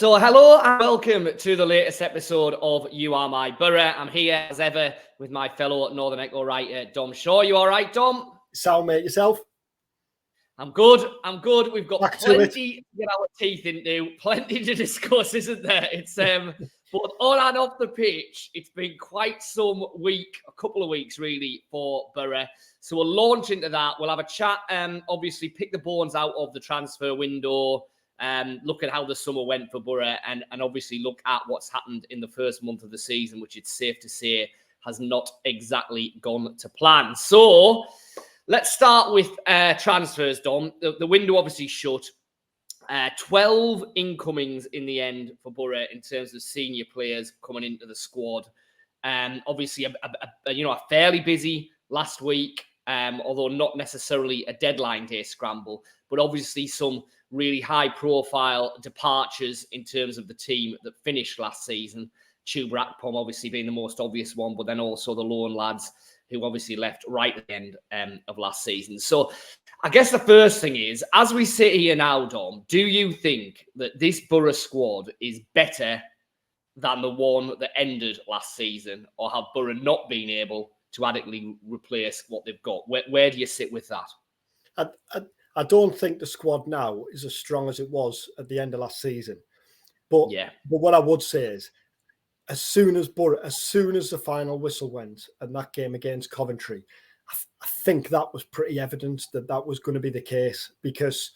So hello and welcome to the latest episode of You Are My Boro. I'm here as ever with my fellow Northern Echo writer, Dom Shaw. You all right, Dom? Sound, mate, yourself? I'm good. We've got Back plenty to get our teeth into, plenty to discuss, isn't there? It's but on and off the pitch, it's been quite some week, a couple of weeks really for Boro. So we'll launch into that. We'll have a chat, obviously pick the bones out of the transfer window, look at how the summer went for Boro, and obviously look at what's happened in the first month of the season, which it's safe to say has not exactly gone to plan. So let's start with transfers, Dom. The window obviously shut. 12 incomings in the end for Boro in terms of senior players coming into the squad. Obviously, a fairly busy last week, although not necessarily a deadline day scramble, but obviously some really high-profile departures in terms of the team that finished last season. Coburn obviously being the most obvious one, but then also the loan lads who obviously left right at the end of last season. So I guess the first thing is, as we sit here now, Dom, do you think that this Boro squad is better than the one that ended last season, or have Boro not been able to adequately replace what they've got? Where do you sit with that? I don't think the squad now is as strong as it was at the end of last season. But what I would say is, as soon as the final whistle went and that game against Coventry, I think that was pretty evident that was going to be the case, because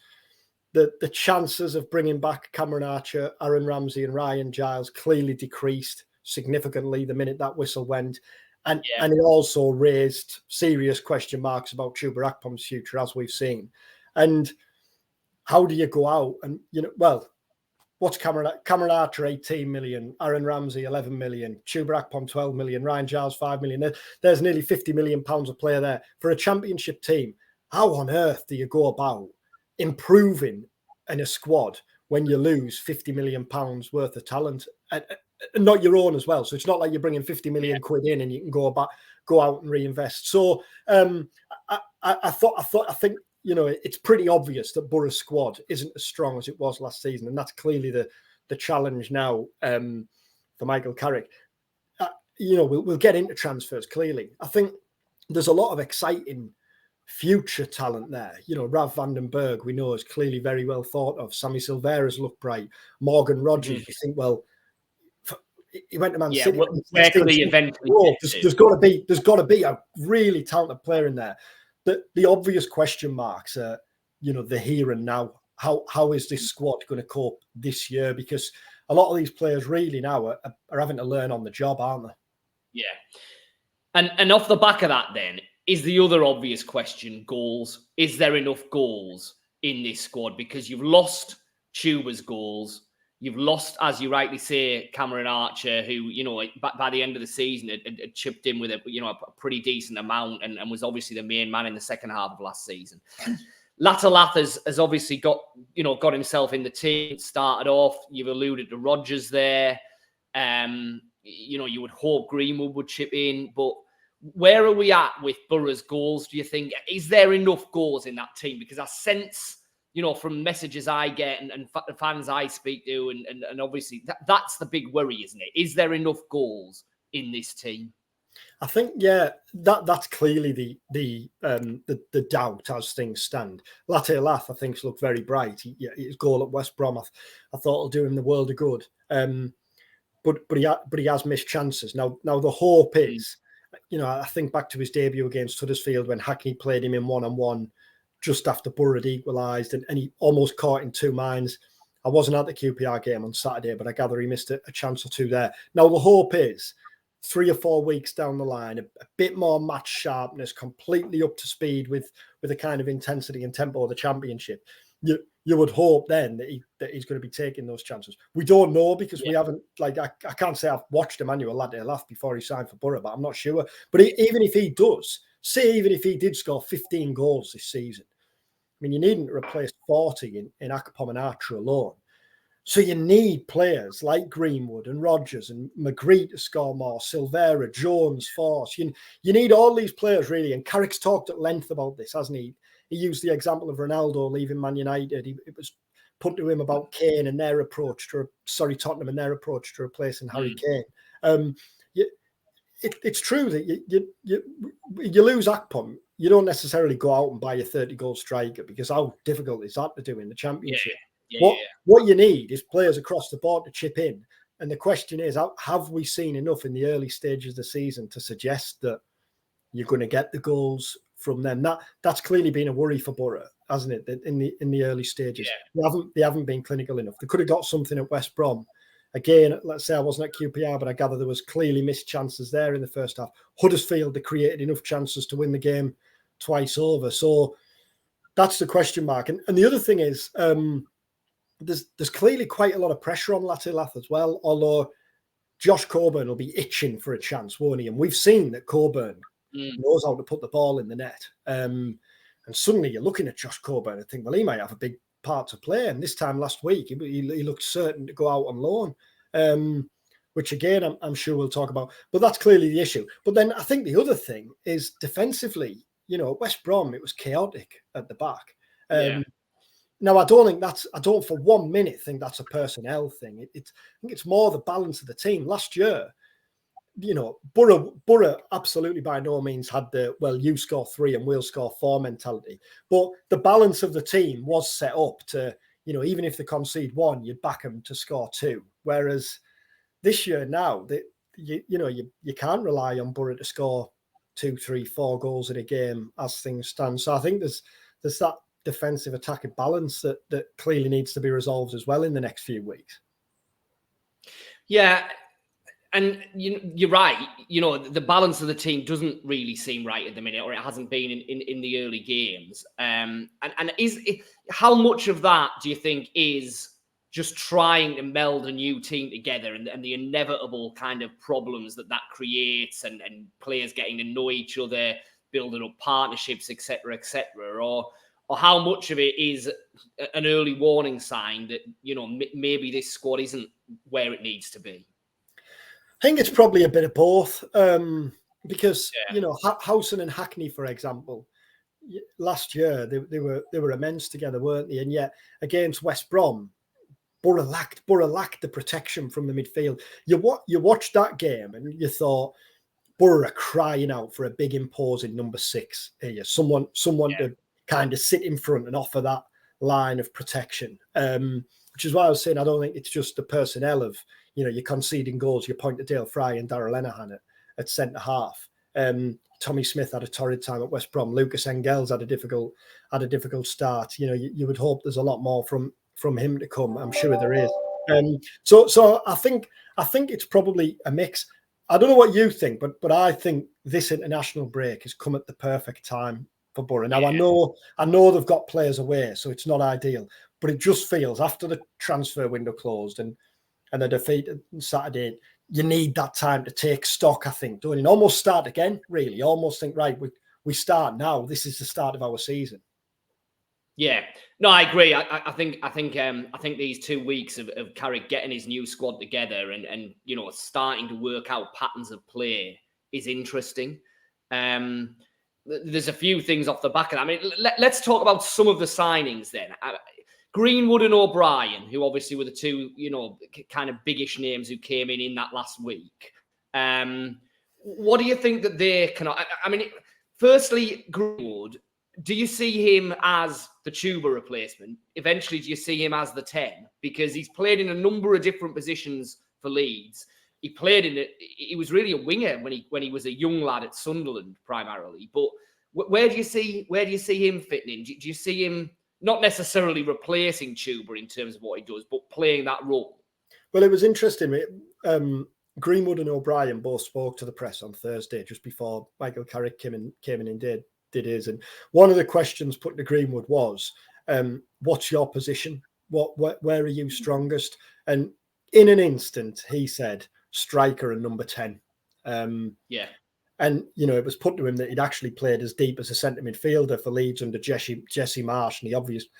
the chances of bringing back Cameron Archer, Aaron Ramsey and Ryan Giles clearly decreased significantly the minute that whistle went. And it also raised serious question marks about Chuba Akpom's future, as we've seen. And how do you go out and, what's Cameron Archer, 18 million, Aaron Ramsey, 11 million, Chuba Akpom, 12 million, Ryan Giles, 5 million. There's nearly 50 million pounds a player there. For a championship team, how on earth do you go about improving in a squad when you lose 50 million pounds worth of talent, and not your own as well? So it's not like you're bringing 50 million quid in and you can go out and reinvest. So I think, it's pretty obvious that Boro's squad isn't as strong as it was last season. And that's clearly the challenge now for Michael Carrick. We'll get into transfers, clearly. I think there's a lot of exciting future talent there. Rav van den Berg, we know, is clearly very well thought of. Sammy Silvera's look bright. Morgan Rogers, you think, well, he went to Man City. Where could he eventually there's got to be a really talented player in there. The obvious question marks are, the here and now. How is this squad going to cope this year? Because a lot of these players really now are having to learn on the job, aren't they? Yeah. And off the back of that, then, is the other obvious question goals. Is there enough goals in this squad? Because you've lost Chuba's goals. You've lost, as you rightly say, Cameron Archer, who, by the end of the season had chipped in with a pretty decent amount and was obviously the main man in the second half of last season. Latalath has obviously got himself in the team, started off. You've alluded to Rodgers there. You would hope Greenwood would chip in, but where are we at with Boro's goals, do you think? Is there enough goals in that team? Because I sense, from messages I get and fans I speak to, and obviously that's the big worry, isn't it? Is there enough goals in this team? I think, that's clearly the doubt as things stand. Latalath, I think, looked very bright. His goal at West Brom, I thought will do him the world of good. But he has missed chances. Now the hope is, I think back to his debut against Huddersfield when Hackney played him in one-on-one just after Boro had equalised, and he almost caught in two minds. I wasn't at the QPR game on Saturday, but I gather he missed a chance or two there. Now, the hope is 3 or 4 weeks down the line, a bit more match sharpness, completely up to speed with the kind of intensity and tempo of the Championship. You would hope then that he's going to be taking those chances. We don't know, because we haven't, I can't say I've watched Emmanuel Latalath before he signed for Boro, but I'm not sure. But even if he did score 15 goals this season, I mean, you needn't replace 40 in Akpom and Archer alone. So you need players like Greenwood and Rodgers and McGree to score more, Silvera, Jones, Force. You need all these players, really. And Carrick's talked at length about this, hasn't he? He used the example of Ronaldo leaving Man United. It was put to him about Kane and their approach to, Tottenham and their approach to replacing Harry Kane. It's true that you lose Akpom. You don't necessarily go out and buy a 30-goal striker, because how difficult is that to do in the Championship? What you need is players across the board to chip in. And the question is, have we seen enough in the early stages of the season to suggest that you're going to get the goals from them? That's clearly been a worry for Boro, hasn't it? In the early stages, they haven't been clinical enough. They could have got something at West Brom. Again, let's say I wasn't at QPR, but I gather there was clearly missed chances there in the first half. Huddersfield, they created enough chances to win the game twice over. So that's the question mark. And the other thing is, there's clearly quite a lot of pressure on Latilath as well, although Josh Coburn will be itching for a chance, won't he? And we've seen that Coburn knows how to put the ball in the net. And suddenly you're looking at Josh Coburn and think, well, he might have a big part to play. And this time last week, he looked certain to go out on loan, which again, I'm sure we'll talk about. But that's clearly the issue. But then I think the other thing is defensively, at West Brom, it was chaotic at the back. Now, I don't for 1 minute think that's a personnel thing. I think it's more the balance of the team. Last year, Boro absolutely by no means had the, well, you score 3 and we'll score 4 mentality. But the balance of the team was set up to, even if they concede 1, you'd back them to score 2. Whereas this year now, you can't rely on Boro to score 2, 3, 4 goals in a game as things stand. So I think there's that defensive attacking balance that clearly needs to be resolved as well in the next few weeks. Yeah. And you're right. The balance of the team doesn't really seem right at the minute, or it hasn't been in the early games. And how much of that do you think is just trying to meld a new team together and the inevitable kind of problems that creates, and players getting to know each other, building up partnerships, etc., or how much of it is an early warning sign that maybe this squad isn't where it needs to be? I think it's probably a bit of both, because Howson and Hackney, for example, last year they were immense together, weren't they? And yet against West Brom, Boro lacked the protection from the midfield. You watched that game and you thought Boro are crying out for a big imposing number 6 here, someone to kind of sit in front and offer that line of protection. Which is why I was saying I don't think it's just the personnel of, you're conceding goals. You point to Dale Fry and Darrell Lenihan at centre half. Tommy Smith had a torrid time at West Brom. Lucas Engels had a difficult start. You would hope there's a lot more from him to come. I'm sure there is. So I think it's probably a mix. I don't know what you think, but I think this international break has come at the perfect time for Boro. Now, I know they've got players away, so it's not ideal, but it just feels after the transfer window closed and the defeat on Saturday, you need that time to take stock, I think, don't you? Almost start again, really. Almost think, right, we start now. This is the start of our season. Yeah, no, I agree. I think these 2 weeks of Carrick getting his new squad together and starting to work out patterns of play is interesting. There's a few things off the back of that. I mean, let's talk about some of the signings then. Greenwood and O'Brien, who obviously were the two, kind of biggish names who came in that last week. What do you think that they can... I mean, firstly, Greenwood, do you see him as the Tuba replacement? Eventually, do you see him as the 10? Because he's played in a number of different positions for Leeds. He played in it. He was really a winger when he was a young lad at Sunderland primarily. But where do you see him fitting in? Do you see him not necessarily replacing Tuba in terms of what he does, but playing that role? Well, it was interesting. Greenwood and O'Brien both spoke to the press on Thursday, just before Michael Carrick came in and did his. And one of the questions put to Greenwood was, "What's your position? Where are you strongest?" And in an instant, he said, "Striker and number 10." And, it was put to him that he'd actually played as deep as a centre midfielder for Leeds under Jesse Marsh. And he obviously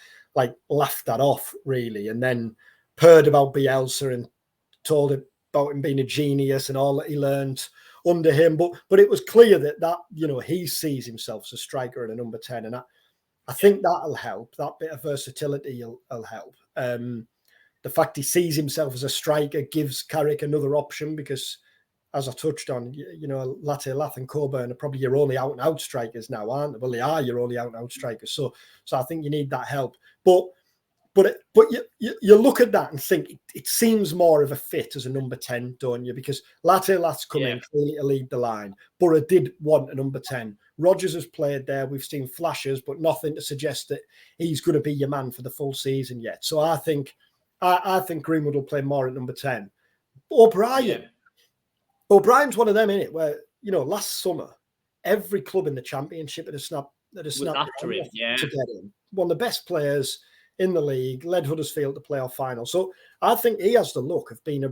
laughed that off, really. And then purred about Bielsa and told him about him being a genius and all that he learned under him. But it was clear that he sees himself as a striker and a number 10. And I think that'll help. That bit of versatility will help. The fact he sees himself as a striker gives Carrick another option because, as I touched on, Latte and Coburn are probably your only out-and-out strikers now, aren't they? Well, they are your only out-and-out strikers. So I think you need that help. But you look at that and think it seems more of a fit as a number 10, don't you? Because Latte's come in clearly to lead the line. Boro did want a number 10. Rodgers has played there. We've seen flashes, but nothing to suggest that he's going to be your man for the full season yet. So I think Greenwood will play more at number 10. O'Brien's one of them, innit? Where, last summer, every club in the Championship had a snap after him, to get him. One of the best players in the league, led Huddersfield to playoff final. So I think he has the look of being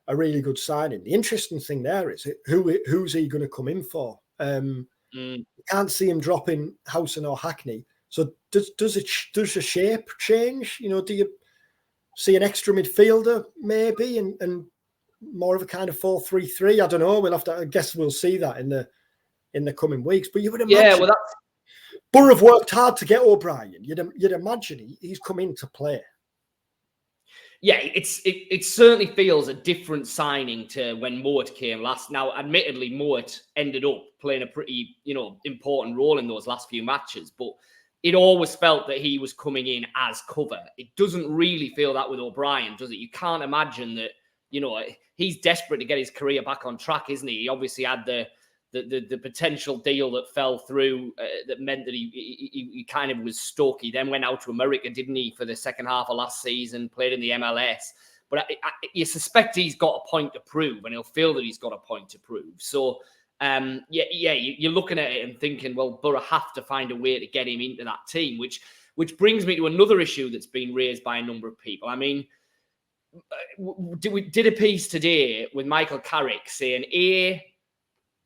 a really good signing. The interesting thing there is who's he going to come in for? You can't see him dropping Howson or Hackney. So does a shape change? Do you see an extra midfielder maybe and more of a kind of 4-3-3? I don't know. I guess we'll see that in the coming weeks. But you would imagine Boro have worked hard to get O'Brien. You'd imagine he's come in to play. Yeah, it certainly feels a different signing to when Moat came last. Now, admittedly, Moat ended up playing a pretty, important role in those last few matches, but it always felt that he was coming in as cover. It doesn't really feel that with O'Brien, does it? You can't imagine that, he's desperate to get his career back on track, isn't he? He obviously had the potential deal that fell through that meant that he kind of was stuck. He then went out to America, didn't he, for the second half of last season, played in the MLS. But you suspect he's got a point to prove, and he'll feel that he's got a point to prove. So, you're looking at it and thinking, well, Boro have to find a way to get him into that team, which brings me to another issue that's been raised by a number of people. I mean, we did a piece today with Michael Carrick saying,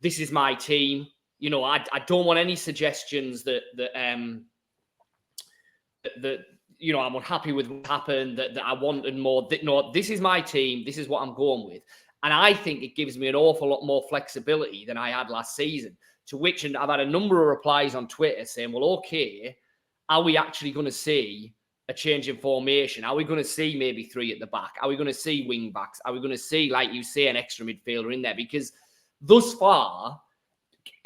this is my team. I don't want any suggestions that I'm unhappy with what happened, that I wanted more. No, this is my team. This is what I'm going with. And I think it gives me an awful lot more flexibility than I had last season, to which, and I've had a number of replies on Twitter saying, well, okay, are we actually going to see a change in formation? Are we going to see maybe 3 at the back? Are we going to see wing backs? Are we going to see, like you say, an extra midfielder in there? Because thus far,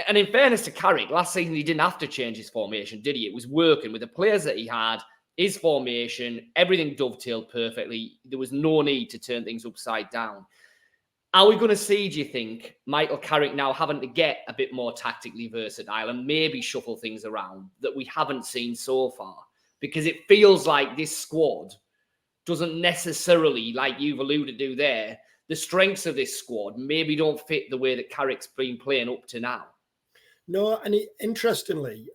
and in fairness to Carrick, last season he didn't have to change his formation, did he? It was working with the players that he had, his formation, everything dovetailed perfectly. There was no need to turn things upside down. Are we going to see, do you think, Michael Carrick now having to get a bit more tactically versatile and maybe shuffle things around that we haven't seen so far? Because it feels like this squad doesn't necessarily, like you've alluded to there, the strengths of this squad maybe don't fit the way that Carrick's been playing up to now. No, and interestingly,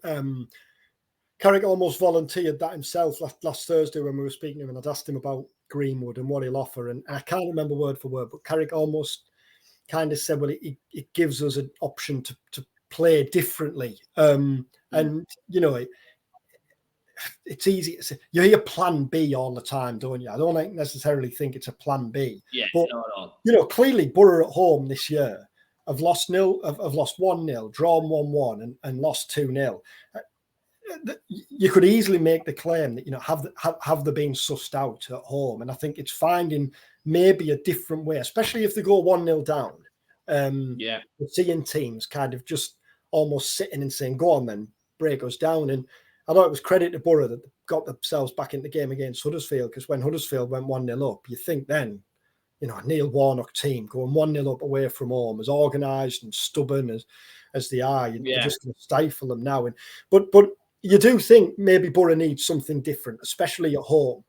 Carrick almost volunteered that himself last Thursday when we were speaking to him, and I'd asked him about Greenwood and what he'll offer, and I can't remember word for word, but Carrick almost kind of said, well, it gives us an option to play differently. And, it's easy to say. You hear plan B all the time, don't you? I don't necessarily think it's a plan B. Yeah, but, no. Clearly Boro at home this year have lost 1-0, drawn 1-1 and lost 2-0. You could easily make the claim that, have they been sussed out at home? And I think it's finding maybe a different way, especially if they go 1-0 down. We're seeing teams kind of just almost sitting and saying, go on then, break us down. And I thought it was credit to Boro that they got themselves back in the game against Huddersfield, because when Huddersfield went 1-0 up, you think then, a Neil Warnock team going 1-0 up away from home, as organised and stubborn as they are, you're just going to stifle them now. But you do think maybe Boro needs something different, especially at home.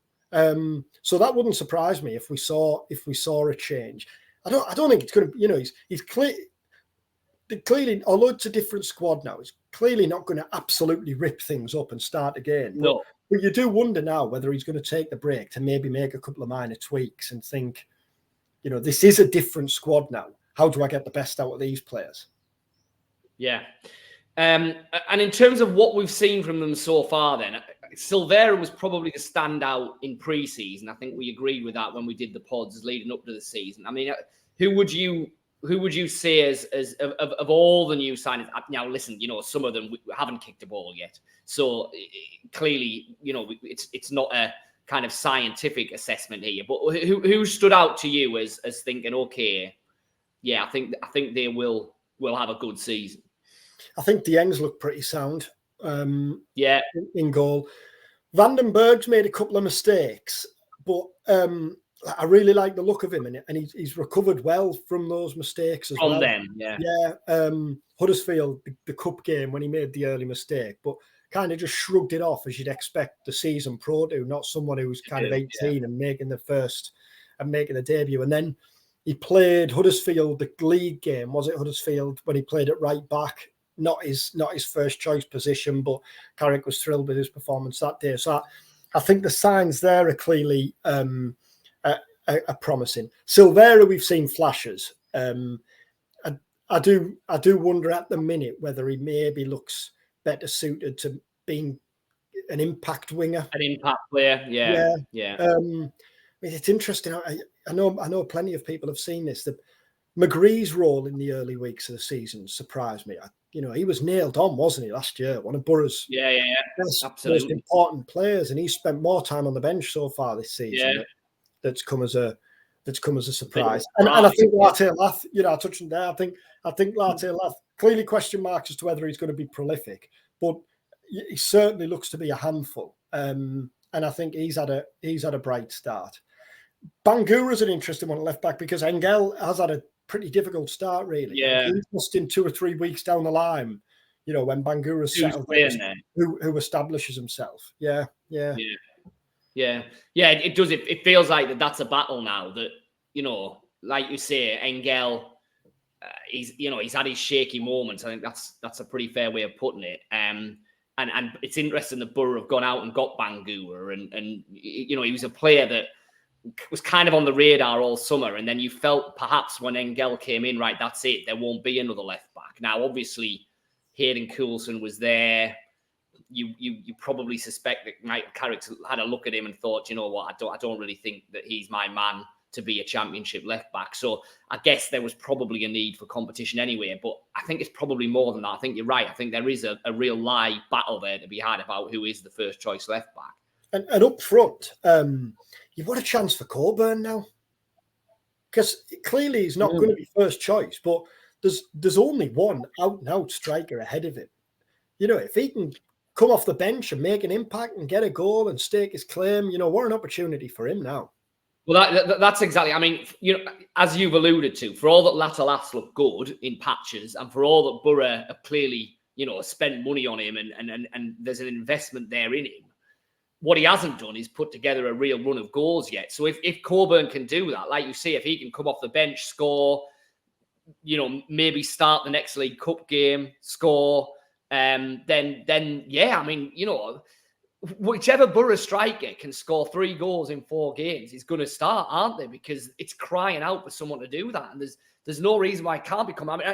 So that wouldn't surprise me if we saw a change. I don't think it's going to. He's clearly, although it's a different squad now, it's clearly not going to absolutely rip things up and start again. No. But you do wonder now whether he's going to take the break to maybe make a couple of minor tweaks and think, this is a different squad now. How do I get the best out of these players? Yeah. And in terms of what we've seen from them so far, then, Silvera was probably the standout in pre-season. I think we agreed with that when we did the pods leading up to the season. I mean, who would you say as of all the new signings? Now, listen, some of them haven't kicked a ball yet, so clearly, it's not kind of scientific assessment here. But who stood out to you as thinking, okay, yeah, I think they will have a good season? I think Dieng's looked pretty sound. In goal. Vandenberg's made a couple of mistakes, but I really like the look of him, and he's recovered well from those mistakes as well. Huddersfield, the cup game when he made the early mistake, but kind of just shrugged it off as you'd expect the season pro to, not someone who's kind of 18 and making the debut. And then he played Huddersfield, the league game, was it Huddersfield, when he played at right back? Not his first choice position, but Carrick was thrilled with his performance that day. So I think the signs there are clearly are promising. Silvera, we've seen flashes. I do wonder at the minute whether he maybe looks better suited to being an impact winger, an impact player. Yeah. It's interesting. I know plenty of people have seen this. The McGree's role in the early weeks of the season surprised me. He was nailed on, wasn't he, last year? One of Boro's most important players, and he's spent more time on the bench so far this season. Yeah. That's come as a surprise. And I think Latte Lath, I touched on there. I think Latte Lath, clearly question marks as to whether he's going to be prolific, but he certainly looks to be a handful. And I think he's had a bright start. Bangura's an interesting one at left back because Engel has had a pretty difficult start, really. Yeah. Interesting 2 or 3 weeks down the line, when Bangura's settled, who establishes himself. Yeah. It does. It feels like that's a battle now that, like you say, Engel, he's had his shaky moments. I think that's a pretty fair way of putting it. And it's interesting that Boro have gone out and got Bangura and he was a player that was kind of on the radar all summer, and then you felt perhaps when Engel came in, right, that's it, there won't be another left back. Now, obviously, Hayden Coulson was there. You probably suspect that Mike Carrick had a look at him and thought, you know what, I don't really think that he's my man to be a championship left back. So I guess there was probably a need for competition anyway. But I think it's probably more than that. I think you're right. I think there is a real live battle there to be had about who is the first choice left back. And up front, you've got a chance for Coburn now, because clearly he's not going to be first choice, but there's only one out-and-out striker ahead of him. If he can come off the bench and make an impact and get a goal and stake his claim, what an opportunity for him now. Well, that's exactly. I mean, as you've alluded to, for all that Latalas look good in patches, and for all that Boro have clearly, spent money on him, and there's an investment there in him. What he hasn't done is put together a real run of goals yet. So if Coburn can do that, like you say, if he can come off the bench, score, maybe start the next League Cup game, score, then yeah, I mean, whichever Boro striker can score 3 goals in 4 games is going to start, aren't they? Because it's crying out for someone to do that, and there's no reason why it can't become. I mean,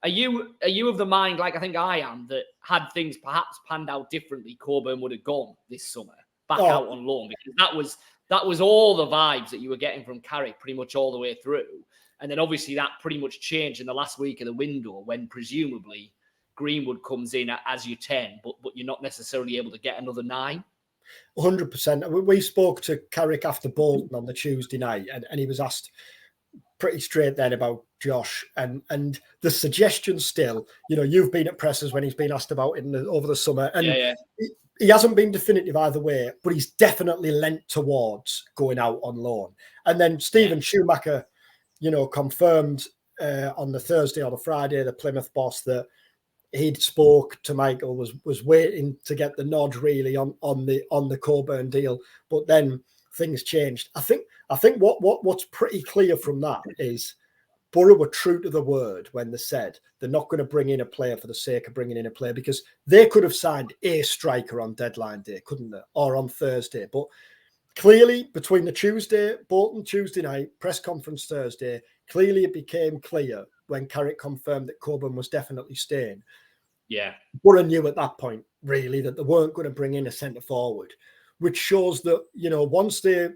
are you of the mind, like I think I am, that had things perhaps panned out differently, Coburn would have gone this summer back out on loan? Because that was all the vibes that you were getting from Carrick pretty much all the way through, and then obviously that pretty much changed in the last week of the window when presumably Greenwood comes in as your 10, but you're not necessarily able to get another 9. 100%. We spoke to Carrick after Bolton on the Tuesday night, and he was asked pretty straight then about Josh, and the suggestion still, you've been at presses when he's been asked about it over the summer, and he hasn't been definitive either way, but he's definitely lent towards going out on loan. And then Stephen Schumacher, confirmed on the Thursday or the Friday, the Plymouth boss, that he'd spoke to Michael, was waiting to get the nod really on the Coburn deal, but then things changed. I think what's pretty clear from that is Boro were true to the word when they said they're not going to bring in a player for the sake of bringing in a player, because they could have signed a striker on deadline day, couldn't they, or on Thursday? But clearly, between the Bolton Tuesday night, press conference Thursday, clearly it became clear when Carrick confirmed that Coburn was definitely staying. Yeah. Boro knew at that point, really, that they weren't going to bring in a centre forward, which shows that, once they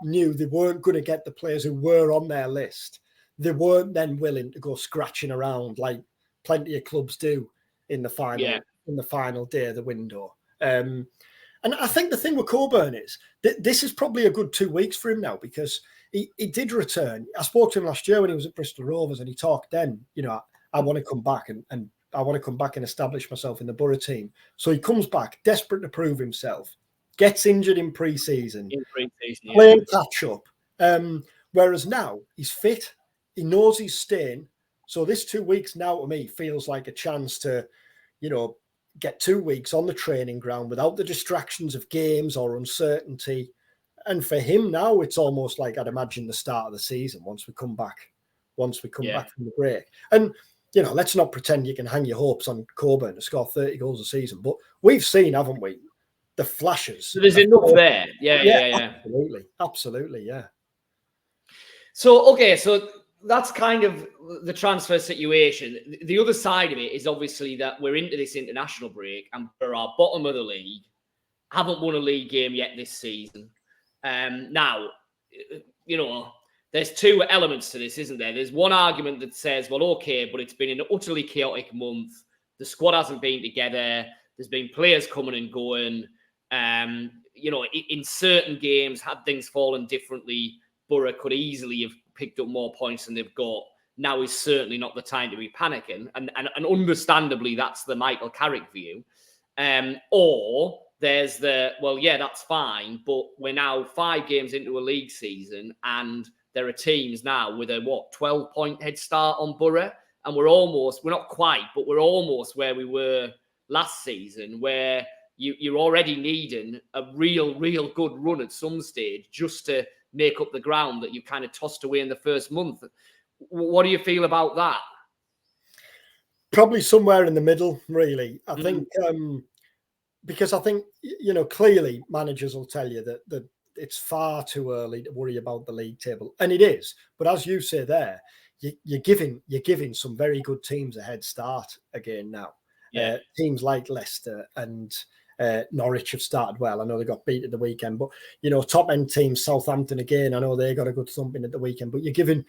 knew they weren't going to get the players who were on their list, they weren't then willing to go scratching around like plenty of clubs do in the final day of the window. And And I think the thing with Coburn is that this is probably a good 2 weeks for him now, because he did return. I spoke to him last year when he was at Bristol Rovers, and he talked then, I want to come back and I want to come back and establish myself in the Boro team. So he comes back, desperate to prove himself, gets injured in pre-season, playing catch-up. Whereas now he's fit, he knows he's staying. So this 2 weeks now to me feels like a chance to, get 2 weeks on the training ground without the distractions of games or uncertainty. And for him now, it's almost like, I'd imagine, the start of the season once we come back from the break. And, let's not pretend you can hang your hopes on Coburn to score 30 goals a season. But we've seen, haven't we, the flashes. So there's enough there. Yeah. Absolutely, yeah. So that's kind of the transfer situation. The other side of it is obviously that we're into this international break and we're our bottom of the league, haven't won a league game yet this season. Now, there's two elements to this, isn't there? There's one argument that says, well, okay, but it's been an utterly chaotic month. The squad hasn't been together. There's been players coming and going. In certain games, had things fallen differently, Boro could easily have picked up more points than they've got. Now is certainly not the time to be panicking. And understandably, that's the Michael Carrick view. Or there's that's fine, but we're now 5 games into a league season and there are teams now with a 12-point head start on Boro, and we're not quite, but we're almost where we were last season, where you're already needing a real good run at some stage just to make up the ground that you kind of tossed away in the first month. What do you feel about that? Probably somewhere in the middle, really. I think because I think, clearly managers will tell you that it's far too early to worry about the league table. And it is. But as you say there, you're giving some very good teams a head start again now. Yeah. Teams like Leicester and Norwich have started well. I know they got beat at the weekend, but top end teams, Southampton again, I know they got a good thumping at the weekend. But you're giving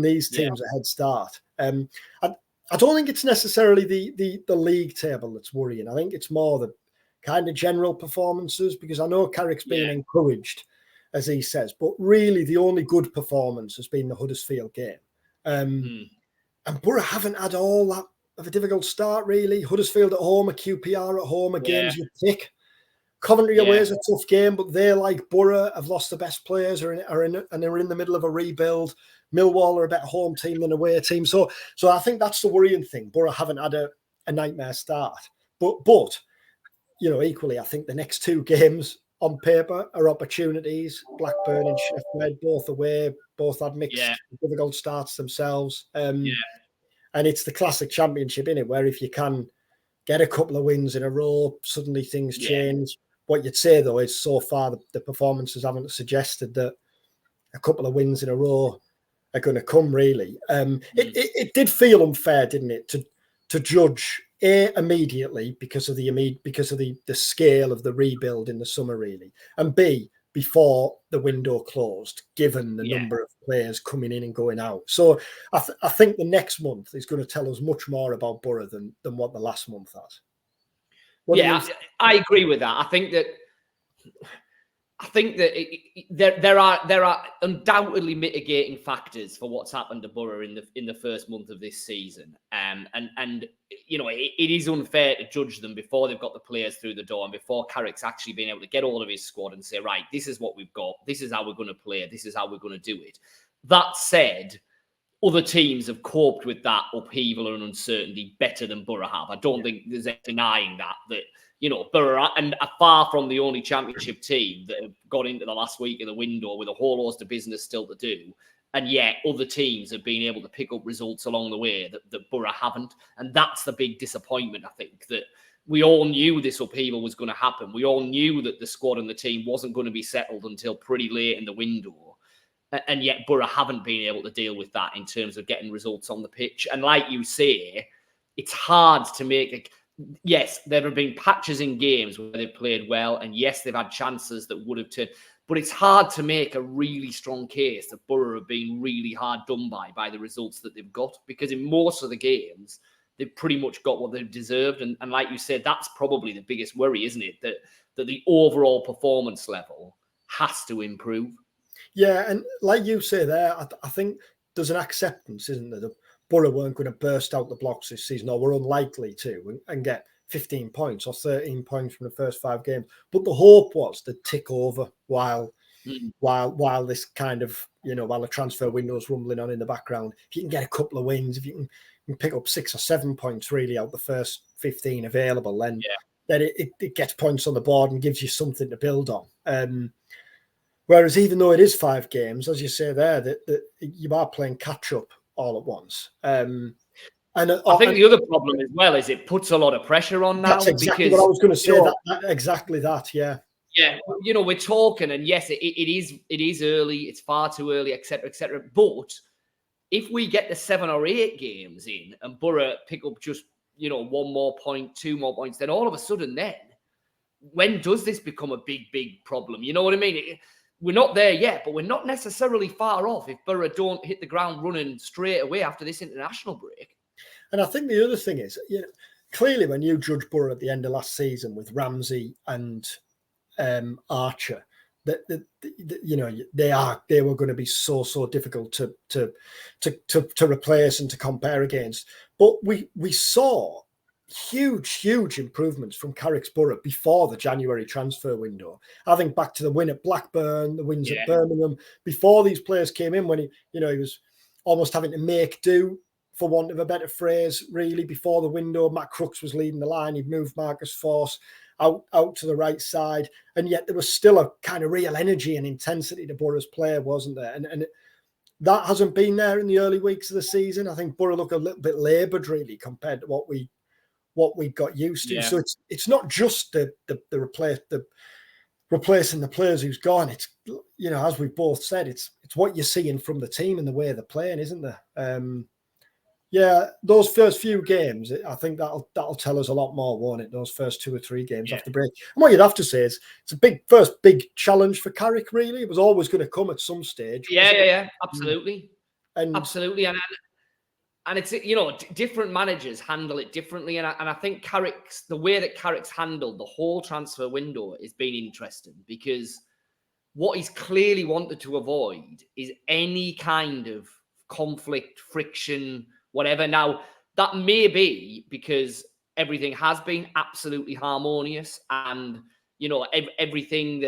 these teams a head start. I don't think it's necessarily the league table that's worrying. I think it's more the kind of general performances, because I know Carrick's being encouraged, as he says, but really the only good performance has been the Huddersfield game. And Boro haven't had all that of a difficult start, really. Huddersfield at home, a QPR at home, games you pick. Coventry away is a tough game, but they, like Boro, have lost the best players, and they're in the middle of a rebuild. Millwall are a better home team than away team. So I think that's the worrying thing. Boro haven't had a nightmare start. But equally, I think the next 2 games on paper are opportunities. Blackburn and Sheffield, both away, both had mixed difficult starts themselves. And it's the classic championship, innit, where if you can get a couple of wins in a row, suddenly things change. What you'd say, though, is so far the performances haven't suggested that a couple of wins in a row are going to come, really. It did feel unfair, didn't it, to judge A, immediately because of the scale of the rebuild in the summer, really, and B, before the window closed, given the number of players coming in and going out. So I think the next month is going to tell us much more about Boro than what the last month has. I agree with that. I think that there are undoubtedly mitigating factors for what's happened to Boro in the first month of this season, and it is unfair to judge them before they've got the players through the door and before Carrick's actually been able to get all of his squad and say, right, this is what we've got, this is how we're going to play, this is how we're going to do it. That said, other teams have coped with that upheaval and uncertainty better than Boro have. I don't think there's any denying that Boro are far from the only championship team that have got into the last week of the window with a whole host of business still to do. And yet other teams have been able to pick up results along the way that Boro haven't. And that's the big disappointment, I think, that we all knew this upheaval was going to happen. We all knew that the squad and the team wasn't going to be settled until pretty late in the window. And yet Boro haven't been able to deal with that in terms of getting results on the pitch. And like you say, it's hard to make yes, there have been patches in games where they've played well, and yes, they've had chances that would have turned. But it's hard to make a really strong case that Boro have been really hard done by the results that they've got, because in most of the games, they've pretty much got what they've deserved. And like you said, that's probably the biggest worry, isn't it? That that the overall performance level has to improve. Yeah, and like you say there, I think there's an acceptance, isn't there? The Boro weren't going to burst out the blocks this season, or were unlikely to, and get 15 points or 13 points from the first 5 games. But the hope was to tick over while this kind of, while the transfer window's rumbling on in the background. If you can get a couple of wins, if you can pick up 6 or 7 points really out the first 15 available, then it gets points on the board and gives you something to build on. Whereas even though it is 5 games, as you say there, that you are playing catch up all at once. And I think the other problem as well is it puts a lot of pressure on now. That's exactly what I was going to say. Exactly that, yeah. Yeah, we're talking, and yes, it is early. It's far too early, etc., etc. But if we get the 7 or 8 games in, and Boro pick up just 1 more point, 2 more points, then all of a sudden, then when does this become a big problem? You know what I mean? We're not there yet, but we're not necessarily far off if Boro don't hit the ground running straight away after this international break. And I think the other thing is, clearly when you judge Boro at the end of last season with Ramsey and Archer, that they were going to be so difficult to replace and to compare against. But we saw huge improvements from Carrick's Boro before the January transfer window. I think back to the win at Blackburn, the wins at Birmingham, before these players came in, when he was almost having to make do, for want of a better phrase, really, before the window. Matt Crooks was leading the line. He'd moved Marcus Force out to the right side, and yet there was still a kind of real energy and intensity to Boro's play, wasn't there? And that hasn't been there in the early weeks of the season. I think Boro look a little bit laboured, really, compared to what we got used to. Yeah. So it's not just the replacing the players who's gone. It's, as we've both said, it's what you're seeing from the team and the way they're playing, isn't there? Those first few games, I think that'll tell us a lot more, won't it? Those first 2 or 3 games after break. And what you'd have to say is it's a first big challenge for Carrick, really. It was always going to come at some stage. Yeah, absolutely. Absolutely. And it's, different managers handle it differently. And I think the way that Carrick's handled the whole transfer window has been interesting, because what he's clearly wanted to avoid is any kind of conflict, friction, whatever. Now, that may be because everything has been absolutely harmonious, and everything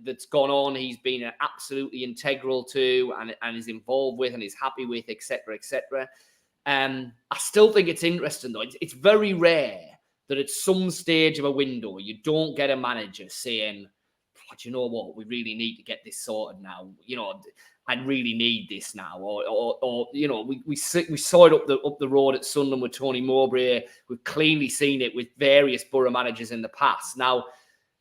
that's gone on, he's been absolutely integral to, and is involved with, and is happy with, etc., etc. I still think it's interesting, though. It's very rare that at some stage of a window you don't get a manager saying, "Do you know what? We really need to get this sorted now. I really need this now." Or we saw it up the road at Sunderland with Tony Mowbray. We've clearly seen it with various Boro managers in the past. Now,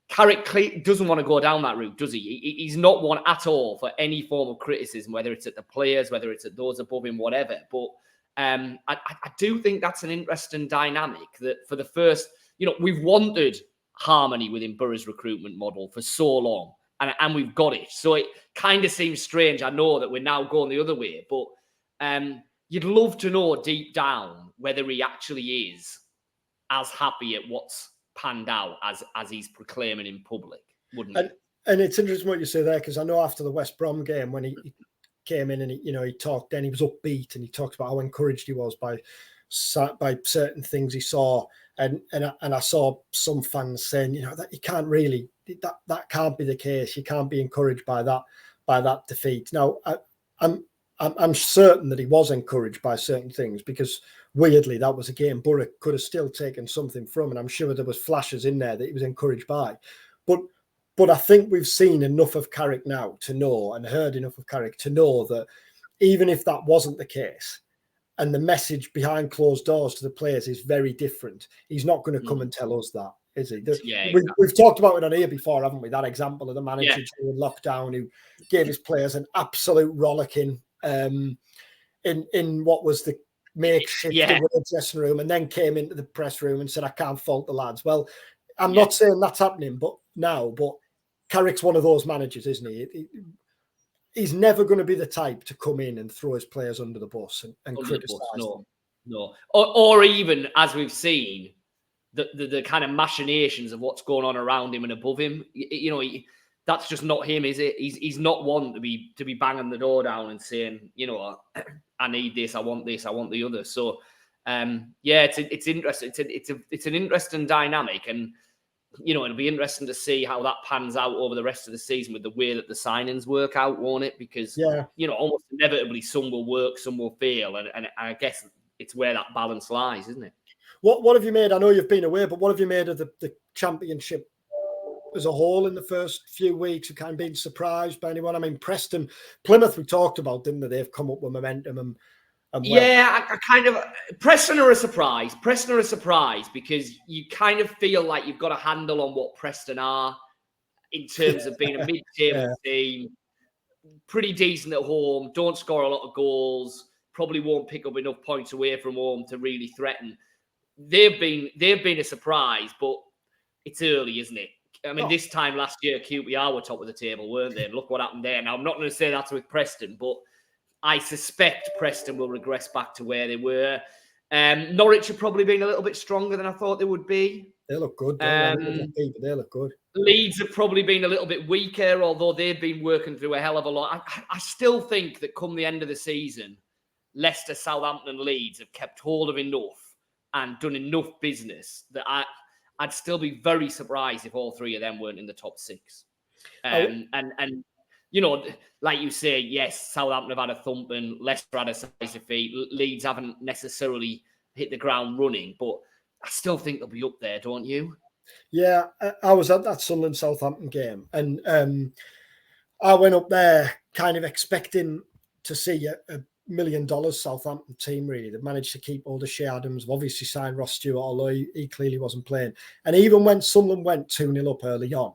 Carrick doesn't want to go down that route, does he? He's not one at all for any form of criticism, whether it's at the players, whether it's at those above him, whatever. But I do think that's an interesting dynamic, that for the first, we've wanted harmony within Boro's recruitment model for so long, and we've got it. So it kind of seems strange, I know, that we're now going the other way, but you'd love to know deep down whether he actually is as happy at what's panned out as he's proclaiming in public, wouldn't it? And it's interesting what you say there, because I know after the West Brom game, when he came in and he talked, then he was upbeat, and he talked about how encouraged he was by certain things he saw, and I saw some fans saying, that you can't really, that can't be the case. You can't be encouraged by that defeat. Now, I'm certain that he was encouraged by certain things, because weirdly that was a game Boro could have still taken something from, and I'm sure there was flashes in there that he was encouraged by, but I think we've seen enough of Carrick now to know, and heard enough of Carrick to know, that even if that wasn't the case, and the message behind closed doors to the players is very different, he's not going to come and tell us that, is he? Exactly. We've talked about it on here before, haven't we? That example of the manager during lockdown who gave his players an absolute rollicking in what was the makeshift dressing room, and then came into the press room and said, "I can't fault the lads." Well, I'm not saying that's happening, but Carrick's one of those managers, isn't he? He's never going to be the type to come in and throw his players under the bus and criticise them. No. Or even, as we've seen, the kind of machinations of what's going on around him and above him. That's just not him, is it? He's not one to be banging the door down and saying, I need this, I want the other. So, it's interesting. It's an interesting dynamic, and it'll be interesting to see how that pans out over the rest of the season with the way that the signings work out, won't it? Because almost inevitably some will work, some will fail, and I guess it's where that balance lies, isn't it? What have you made? I know you've been away, but what have you made of the championship as a whole in the first few weeks? Have kind of been surprised by anyone? I mean, Plymouth, we talked about, didn't they? They've come up with momentum and I kind of Preston are a surprise. Because you kind of feel like you've got a handle on what Preston are in terms of being a mid-table team, pretty decent at home, don't score a lot of goals, probably won't pick up enough points away from home to really threaten. They've been a surprise, but it's early, isn't it? I mean, this time last year, QPR were top of the table, weren't they? And look what happened there. Now, I'm not going to say that's with Preston, but I suspect Preston will regress back to where they were. Norwich have probably been a little bit stronger than I thought they would be. They look good. They look good. Leeds have probably been a little bit weaker, although they've been working through a hell of a lot. I still think that come the end of the season, Leicester, Southampton and Leeds have kept hold of enough and done enough business that I'd still be very surprised if all three of them weren't in the top six. And like you say, yes, Southampton have had a thumping, Leicester had a size defeat, Leeds haven't necessarily hit the ground running, but I still think they'll be up there, don't you? Yeah, I was at that Sunderland-Southampton game, and I went up there kind of expecting to see a $1 million Southampton team, really. They've managed to keep all the Shea Adams. They've obviously signed Ross Stewart, although he clearly wasn't playing. And even when Sunderland went 2-0 up early on,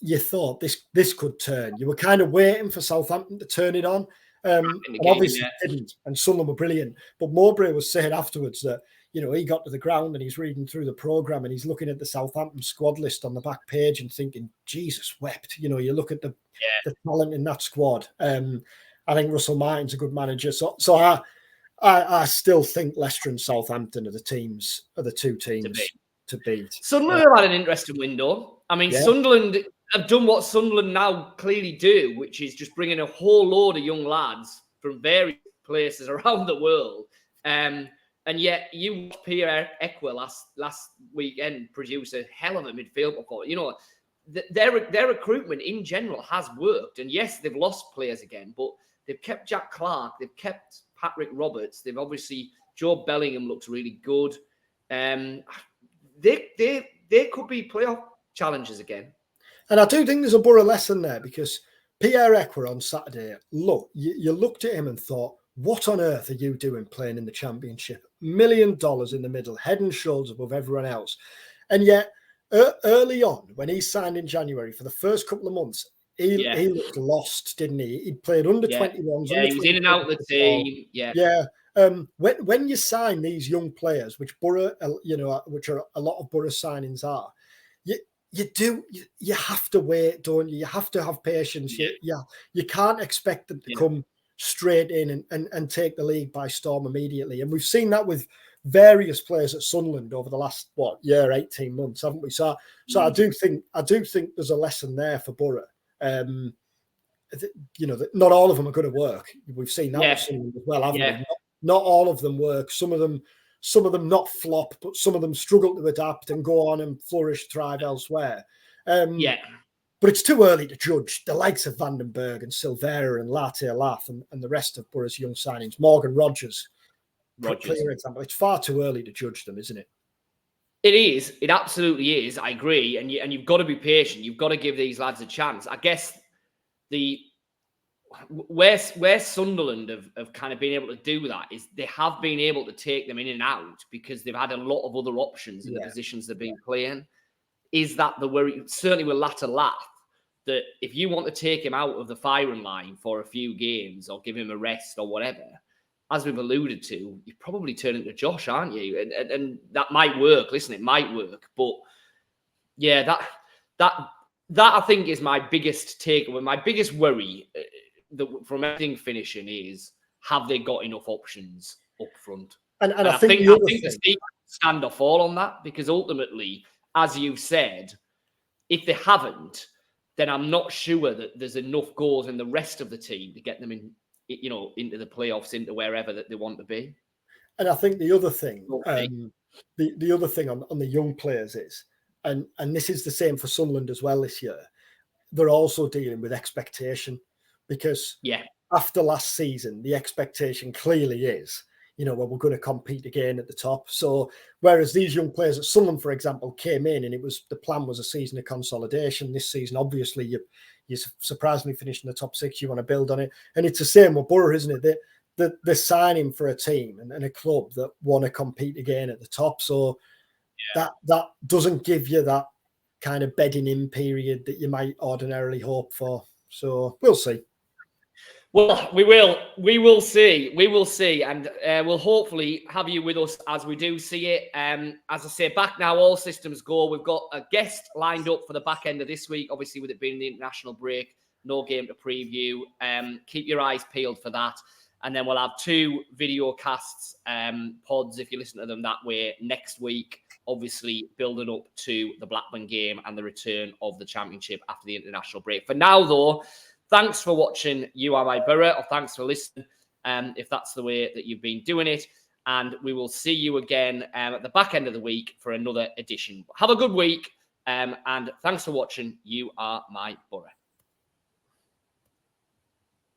you thought this could turn. You were kind of waiting for Southampton to turn it on. And obviously it didn't. And Sunderland were brilliant. But Mowbray was saying afterwards that, he got to the ground and he's reading through the programme and he's looking at the Southampton squad list on the back page and thinking, Jesus wept. You look at the talent in that squad. I think Russell Martin's a good manager. So I still think Leicester and Southampton are the two teams to beat. Sunderland have had an interesting window. I mean, Sunderland have done what Sunderland now clearly do, which is just bringing a whole load of young lads from various places around the world. And yet, you watched Pierre-Emerick last weekend produce a hell of a midfield performance. Their recruitment in general has worked. And yes, they've lost players again, but they've kept Jack Clark, they've kept Patrick Roberts, they've obviously Joe Bellingham looks really good. They could be playoff challengers again. And I do think there's a Boro lesson there, because Pierre-Emerick on Saturday, you looked at him and thought, what on earth are you doing playing in the Championship? $1 million in the middle, head and shoulders above everyone else. And yet, early on, when he signed in January, for the first couple of months, he looked lost, didn't he? He played under 21s. Yeah, he was in and out of the team. Yeah. When you sign these young players, which Boro, which are a lot of Boro signings are, you have to wait, don't you? You have to have patience. You can't expect them to come straight in and take the league by storm immediately. And we've seen that with various players at Sunderland over the last 18 months, haven't we? So I do think there's a lesson there for Boro. Not all of them are going to work. We've seen that with Sunderland as well, haven't we? Not all of them work. Some of them not flop, but some of them struggle to adapt and go on and flourish, thrive elsewhere. But it's too early to judge the likes of Vandenberg and Silvera and Latte Lath and the rest of Boro's young signings. Morgan Rogers. Clear example. It's far too early to judge them, isn't it? It is. It absolutely is. I agree. And you've got to be patient. You've got to give these lads a chance. I guess where Sunderland have kind of been able to do that is they have been able to take them in and out because they've had a lot of other options in the positions they've been playing. Is that the worry? Certainly with Latte Lath, that if you want to take him out of the firing line for a few games or give him a rest or whatever, as we've alluded to, you probably turn into Josh, aren't you? And that might work. Listen, it might work. But yeah, that I think is my biggest takeaway. My biggest worry from everything finishing is, have they got enough options up front? And I think the stand or fall on that, because ultimately, as you've said, if they haven't, then I'm not sure that there's enough goals in the rest of the team to get them in, into the playoffs, into wherever that they want to be. And I think the other thing, the other thing on the young players is, and this is the same for Sunderland as well this year, they're also dealing with expectation, because after last season, the expectation clearly is, well, we're going to compete again at the top. So whereas these young players at Sunderland, for example, came in and the plan was a season of consolidation. This season, obviously, you're surprisingly finishing the top 6. You want to build on it, and it's the same with Boro, isn't it? They're signing for a team and a club that want to compete again at the top. So that doesn't give you that kind of bedding in period that you might ordinarily hope for. So we'll see. Well, we will see, and we'll hopefully have you with us as we do see it. As I say, back now, all systems go. We've got a guest lined up for the back end of this week, obviously with it being the international break, no game to preview. Keep your eyes peeled for that. And then we'll have 2 video casts, pods, if you listen to them that way, next week, obviously building up to the Blackburn game and the return of the Championship after the international break. For now, though, thanks for watching You Are My Boro, or thanks for listening, if that's the way that you've been doing it. And we will see you again at the back end of the week for another edition. Have a good week, and thanks for watching You Are My Boro.